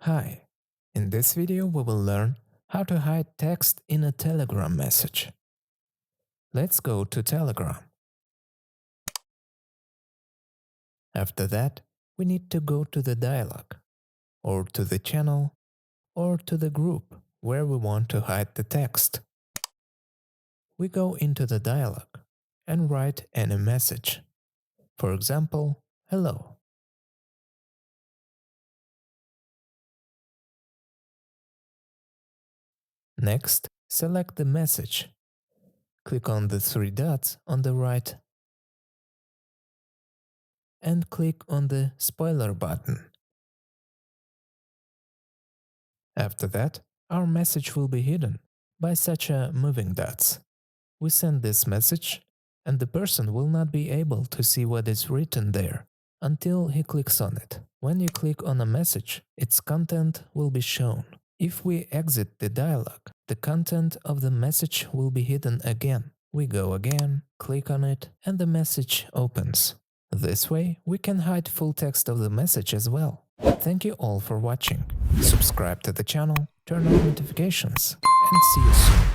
Hi, in this video we will learn how to hide text in a Telegram message. Let's go to Telegram. After that, we need to go to the dialog, or to the channel, or to the group where we want to hide the text. We go into the dialog and write any message. For example, hello. Next, select the message. Click on the three dots on the right and click on the spoiler button. After that, our message will be hidden by such a moving dots. We send this message, and the person will not be able to see what is written there until he clicks on it. When you click on a message, its content will be shown. If we exit the dialog, the content of the message will be hidden again. We go again, click on it, and the message opens. This way, we can hide full text of the message as well. Thank you all for watching. Subscribe to the channel, turn on notifications, and see you soon.